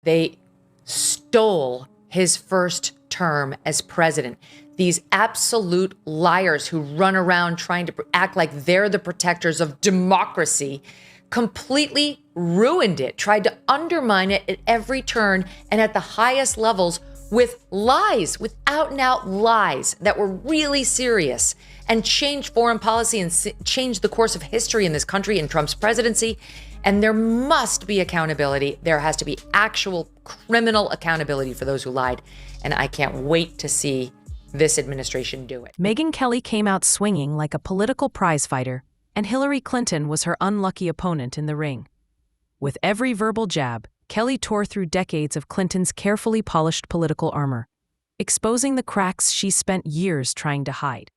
They stole his first term as president. These absolute liars who run around trying to act like they're the protectors of democracy completely ruined it, tried to undermine it at every turn and at the highest levels with lies, with out and out lies that were really serious, and changed foreign policy and changed the course of history in this country in Trump's presidency. And there must be accountability. There has to be actual criminal accountability for those who lied. And I can't wait to see this administration do it. Megyn Kelly came out swinging like a political prizefighter, and Hillary Clinton was her unlucky opponent in the ring. With every verbal jab, Kelly tore through decades of Clinton's carefully polished political armor, exposing the cracks she spent years trying to hide.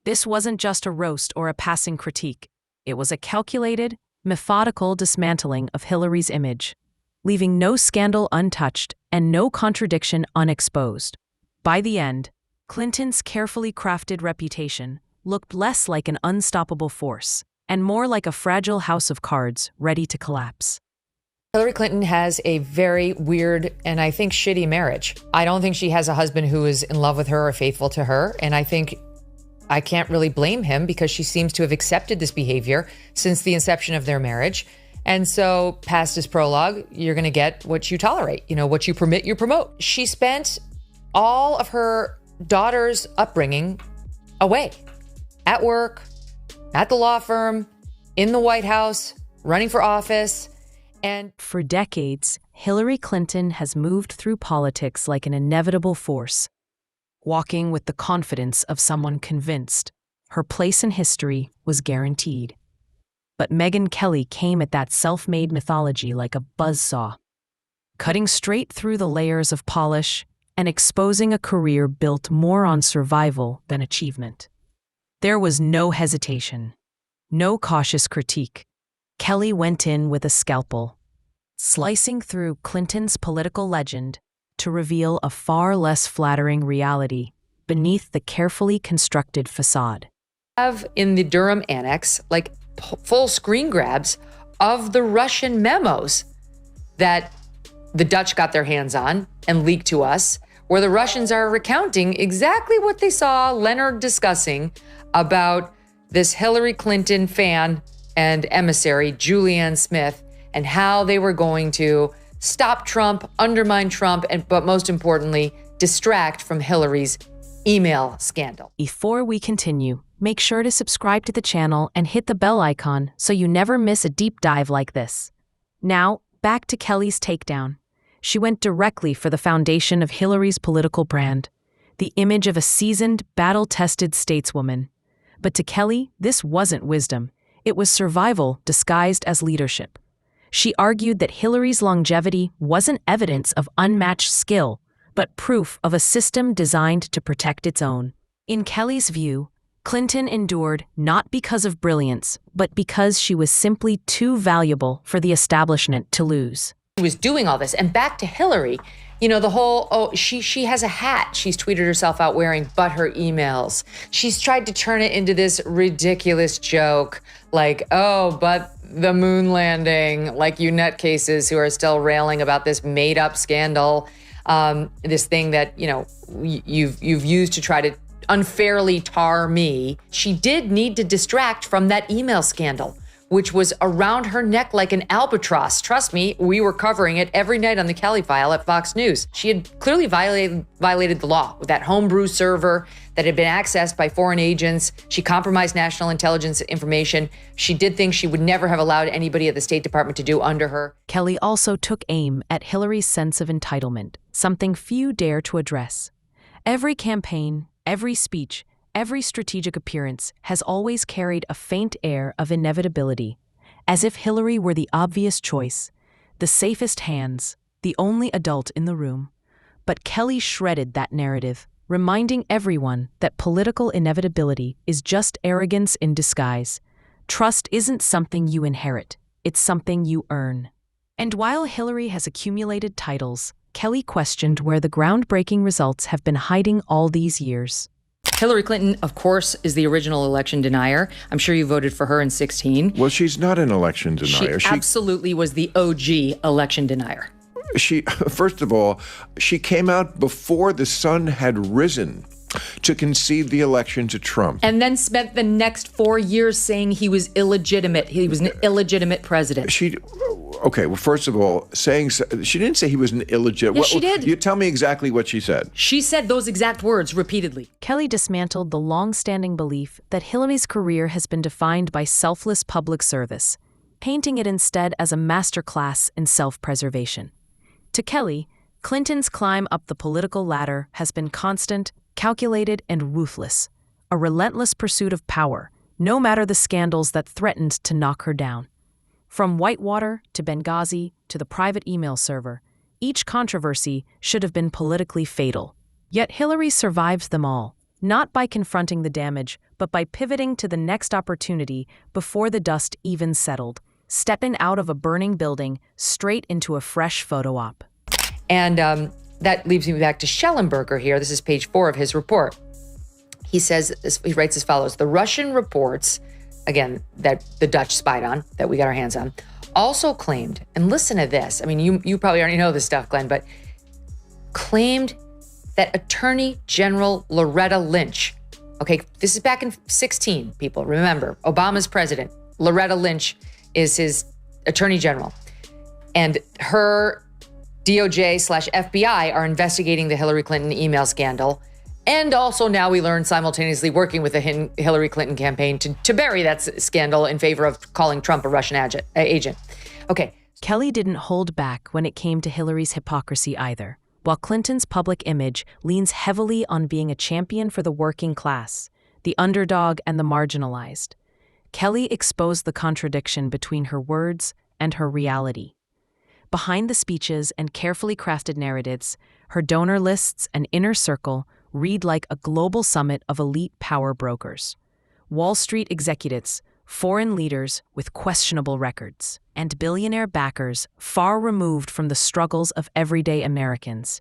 This wasn't just a roast or a passing critique. It was a calculated, methodical dismantling of Hillary's image, leaving no scandal untouched and no contradiction unexposed. By the end, Clinton's carefully crafted reputation looked less like an unstoppable force and more like a fragile house of cards ready to collapse. Hillary Clinton has a very weird and I think shitty marriage. I don't think she has a husband who is in love with her or faithful to her. And I think I can't really blame him because she seems to have accepted this behavior since the inception of their marriage. And so past his prologue, you're going to get what you tolerate. You know, what you permit, you promote. She spent all of her daughter's upbringing away, at work, at the law firm, in the White House, running for office. And for decades, Hillary Clinton has moved through politics like an inevitable force, walking with the confidence of someone convinced her place in history was guaranteed. But Megyn Kelly came at that self-made mythology like a buzzsaw, cutting straight through the layers of polish and exposing a career built more on survival than achievement. There was no hesitation, no cautious critique. Kelly went in with a scalpel, slicing through Clinton's political legend to reveal a far less flattering reality beneath the carefully constructed facade. Have in the Durham Annex, like full screen grabs of the Russian memos that the Dutch got their hands on and leaked to us, where the Russians are recounting exactly what they saw Leonard discussing about this Hillary Clinton fan and emissary, Julianne Smith, and how they were going to stop Trump, undermine Trump, but most importantly, distract from Hillary's email scandal. Before we continue, make sure to subscribe to the channel and hit the bell icon so you never miss a deep dive like this. Now, back to Kelly's takedown. She went directly for the foundation of Hillary's political brand, the image of a seasoned, battle-tested stateswoman. But to Kelly, this wasn't wisdom. It was survival disguised as leadership. She argued that Hillary's longevity wasn't evidence of unmatched skill, but proof of a system designed to protect its own. In Kelly's view, Clinton endured not because of brilliance, but because she was simply too valuable for the establishment to lose. She was doing all this. And back to Hillary, you know, the whole, she has a hat she's tweeted herself out wearing, but her emails. She's tried to turn it into this ridiculous joke, like, oh, but the moon landing, like you nutcases who are still railing about this made up scandal, this thing that, you know, you've used to try to unfairly tar me. She did need to distract from that email scandal, which was around her neck like an albatross. Trust me, we were covering it every night on the Kelly File at Fox News. She had clearly violated the law with that homebrew server that had been accessed by foreign agents. She compromised national intelligence information. She did things she would never have allowed anybody at the State Department to do under her. Kelly also took aim at Hillary's sense of entitlement, something few dare to address. Every campaign, every speech, every strategic appearance has always carried a faint air of inevitability, as if Hillary were the obvious choice, the safest hands, the only adult in the room. But Kelly shredded that narrative, reminding everyone that political inevitability is just arrogance in disguise. Trust isn't something you inherit, it's something you earn. And while Hillary has accumulated titles, Kelly questioned where the groundbreaking results have been hiding all these years. Hillary Clinton, of course, is the original election denier. I'm sure you voted for her in 2016. Well, she's not an election denier. She absolutely was the OG election denier. First of all, she came out before the sun had risen to concede the election to Trump. And then spent the next 4 years saying he was illegitimate. He was an illegitimate president. Okay, well, first of all, she didn't say he was an illegitimate. Yes, she did. You tell me exactly what she said. She said those exact words repeatedly. Kelly dismantled the long-standing belief that Hillary's career has been defined by selfless public service, painting it instead as a masterclass in self-preservation. To Kelly, Clinton's climb up the political ladder has been constant, calculated, and ruthless, a relentless pursuit of power, no matter the scandals that threatened to knock her down. From Whitewater to Benghazi to the private email server, each controversy should have been politically fatal. Yet Hillary survived them all, not by confronting the damage, but by pivoting to the next opportunity before the dust even settled, stepping out of a burning building straight into a fresh photo op. And that leads me back to Schellenberger here. This is page 4 of his report. He writes as follows: the Russian reports, again, that the Dutch spied on, that we got our hands on, also claimed, and listen to this, I mean, you probably already know this stuff, Glenn, but claimed that Attorney General Loretta Lynch, okay, this is back in 2016, people, remember, Obama's president, Loretta Lynch is his Attorney General, and her DOJ/FBI are investigating the Hillary Clinton email scandal. And also now we learn simultaneously working with the Hillary Clinton campaign to bury that scandal in favor of calling Trump a Russian agent. Okay. Kelly didn't hold back when it came to Hillary's hypocrisy either. While Clinton's public image leans heavily on being a champion for the working class, the underdog, and the marginalized, Kelly exposed the contradiction between her words and her reality. Behind the speeches and carefully crafted narratives, her donor lists and inner circle read like a global summit of elite power brokers, Wall Street executives, foreign leaders with questionable records, and billionaire backers far removed from the struggles of everyday Americans.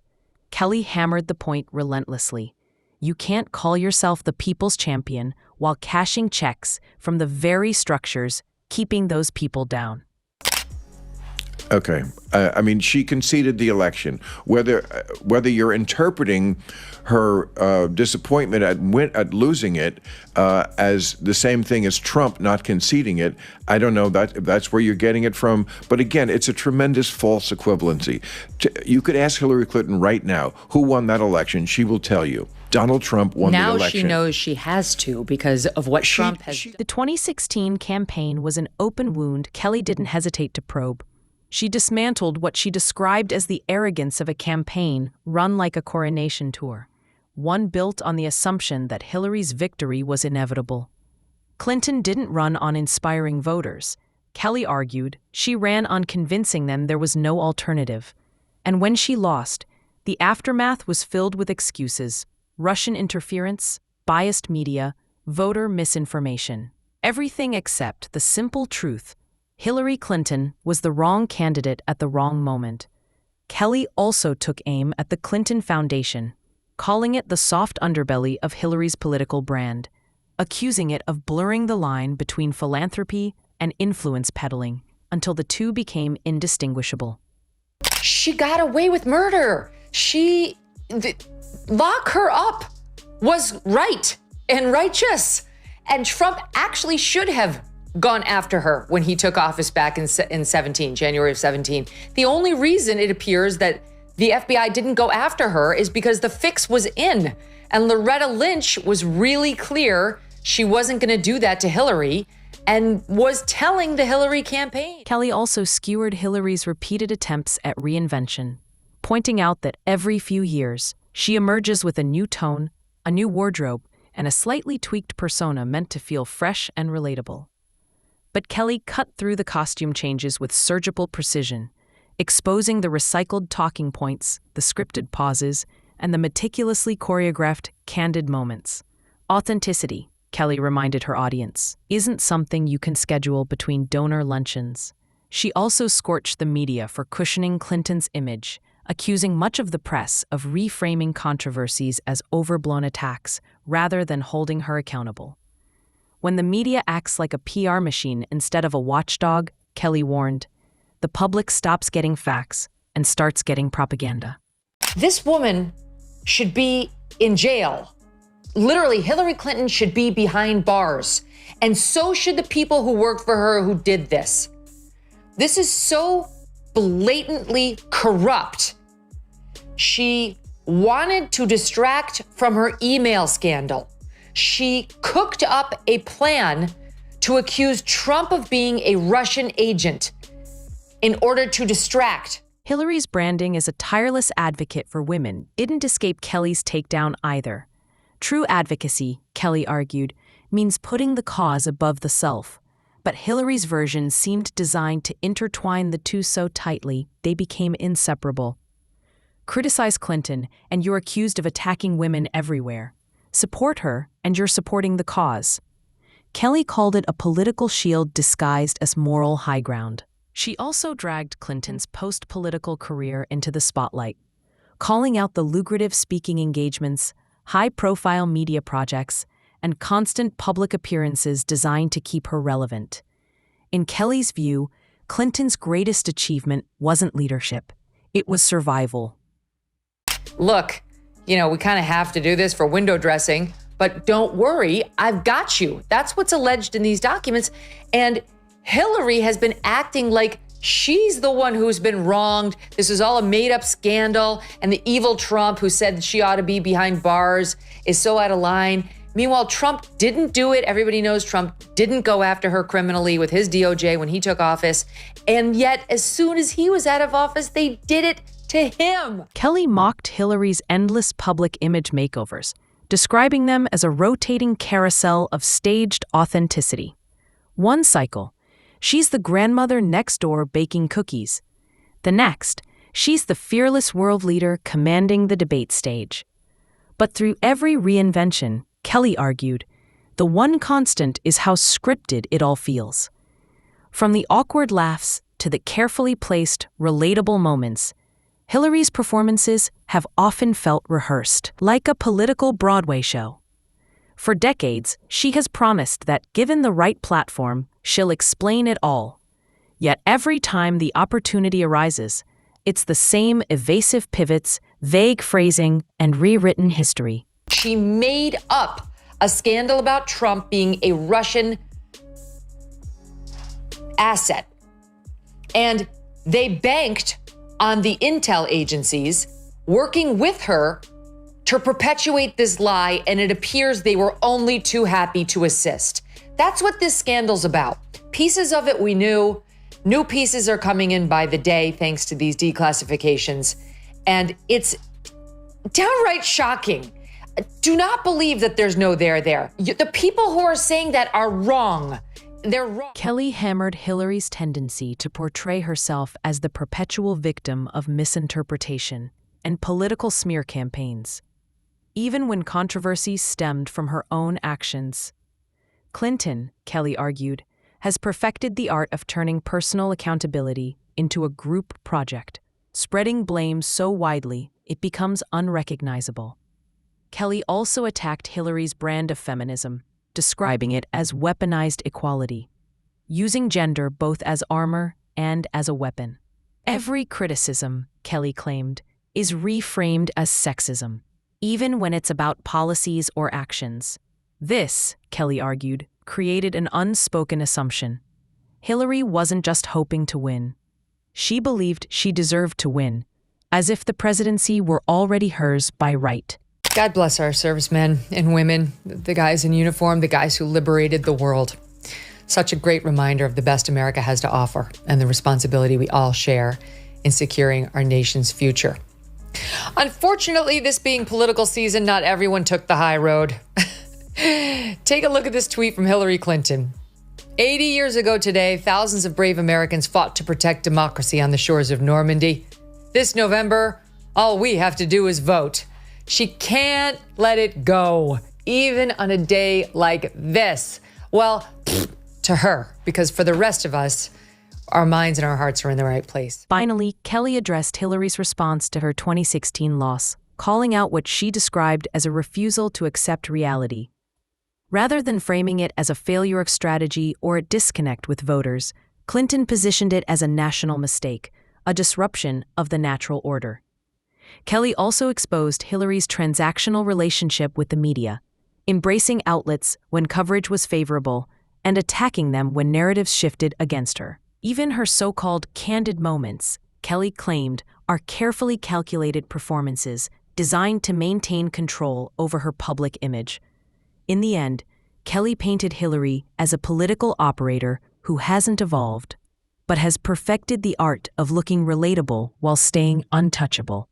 Kelly hammered the point relentlessly. You can't call yourself the people's champion while cashing checks from the very structures keeping those people down. Okay. I mean, she conceded the election. Whether you're interpreting her disappointment at losing it as the same thing as Trump not conceding it, I don't know if that's where you're getting it from. But again, it's a tremendous false equivalency. You could ask Hillary Clinton right now, who won that election? She will tell you. Donald Trump won the election. Now she knows she has to because of what Trump has done. The 2016 campaign was an open wound Kelly didn't hesitate to probe. She dismantled what she described as the arrogance of a campaign run like a coronation tour, one built on the assumption that Hillary's victory was inevitable. Clinton didn't run on inspiring voters. Kelly argued she ran on convincing them there was no alternative. And when she lost, the aftermath was filled with excuses: Russian interference, biased media, voter misinformation. Everything except the simple truth: Hillary Clinton was the wrong candidate at the wrong moment. Kelly also took aim at the Clinton Foundation, calling it the soft underbelly of Hillary's political brand, accusing it of blurring the line between philanthropy and influence peddling until the two became indistinguishable. She got away with murder. Lock her up was right and righteous. And Trump actually should have gone after her when he took office back in 17, January of 17. The only reason it appears that the FBI didn't go after her is because the fix was in. And Loretta Lynch was really clear she wasn't going to do that to Hillary and was telling the Hillary campaign. Kelly also skewered Hillary's repeated attempts at reinvention, pointing out that every few years, she emerges with a new tone, a new wardrobe, and a slightly tweaked persona meant to feel fresh and relatable. But Kelly cut through the costume changes with surgical precision, exposing the recycled talking points, the scripted pauses, and the meticulously choreographed, candid moments. Authenticity, Kelly reminded her audience, isn't something you can schedule between donor luncheons. She also scorched the media for cushioning Clinton's image, accusing much of the press of reframing controversies as overblown attacks rather than holding her accountable. When the media acts like a PR machine instead of a watchdog, Kelly warned, the public stops getting facts, and starts getting propaganda. This woman should be in jail. Literally, Hillary Clinton should be behind bars. And so should the people who worked for her who did this. This is so blatantly corrupt. She wanted to distract from her email scandal. She cooked up a plan to accuse Trump of being a Russian agent in order to distract. Hillary's branding as a tireless advocate for women didn't escape Kelly's takedown either. True advocacy, Kelly argued, means putting the cause above the self. But Hillary's version seemed designed to intertwine the two so tightly they became inseparable. Criticize Clinton, and you're accused of attacking women everywhere. Support her, and you're supporting the cause. Kelly called it a political shield disguised as moral high ground. She also dragged Clinton's post-political career into the spotlight, calling out the lucrative speaking engagements, high-profile media projects, and constant public appearances designed to keep her relevant. In Kelly's view, Clinton's greatest achievement wasn't leadership, it was survival. Look, we kind of have to do this for window dressing, but don't worry, I've got you. That's what's alleged in these documents. And Hillary has been acting like she's the one who's been wronged. This is all a made-up scandal, and the evil Trump who said she ought to be behind bars is so out of line. Meanwhile, Trump didn't do it. Everybody knows Trump didn't go after her criminally with his DOJ when he took office. And yet, as soon as he was out of office, they did it to him. Kelly mocked Hillary's endless public image makeovers, describing them as a rotating carousel of staged authenticity. One cycle, she's the grandmother next door baking cookies. The next, she's the fearless world leader commanding the debate stage. But through every reinvention, Kelly argued, the one constant is how scripted it all feels. From the awkward laughs to the carefully placed, relatable moments, Hillary's performances have often felt rehearsed, like a political Broadway show. For decades, she has promised that, given the right platform, she'll explain it all. Yet every time the opportunity arises, it's the same evasive pivots, vague phrasing, and rewritten history. She made up a scandal about Trump being a Russian asset. And they banked on the intel agencies working with her to perpetuate this lie, and it appears they were only too happy to assist. That's what this scandal's about. Pieces of it we knew. New pieces are coming in by the day thanks to these declassifications. And it's downright shocking. Do not believe that there's no there there. The people who are saying that are wrong. They're wrong. Kelly hammered Hillary's tendency to portray herself as the perpetual victim of misinterpretation and political smear campaigns, even when controversies stemmed from her own actions. Clinton, Kelly argued, has perfected the art of turning personal accountability into a group project, spreading blame so widely it becomes unrecognizable. Kelly also attacked Hillary's brand of feminism, describing it as weaponized equality, using gender both as armor and as a weapon. Every criticism, Kelly claimed, is reframed as sexism, even when it's about policies or actions. This, Kelly argued, created an unspoken assumption. Hillary wasn't just hoping to win. She believed she deserved to win, as if the presidency were already hers by right. God bless our servicemen and women, the guys in uniform, the guys who liberated the world. Such a great reminder of the best America has to offer and the responsibility we all share in securing our nation's future. Unfortunately, this being political season, not everyone took the high road. Take a look at this tweet from Hillary Clinton. 80 years ago today, thousands of brave Americans fought to protect democracy on the shores of Normandy. This November, all we have to do is vote. She can't let it go, even on a day like this. Well, to her, because for the rest of us, our minds and our hearts are in the right place. Finally, Kelly addressed Hillary's response to her 2016 loss, calling out what she described as a refusal to accept reality. Rather than framing it as a failure of strategy or a disconnect with voters, Clinton positioned it as a national mistake, a disruption of the natural order. Kelly also exposed Hillary's transactional relationship with the media, embracing outlets when coverage was favorable and attacking them when narratives shifted against her. Even her so-called candid moments, Kelly claimed, are carefully calculated performances designed to maintain control over her public image. In the end, Kelly painted Hillary as a political operator who hasn't evolved, but has perfected the art of looking relatable while staying untouchable.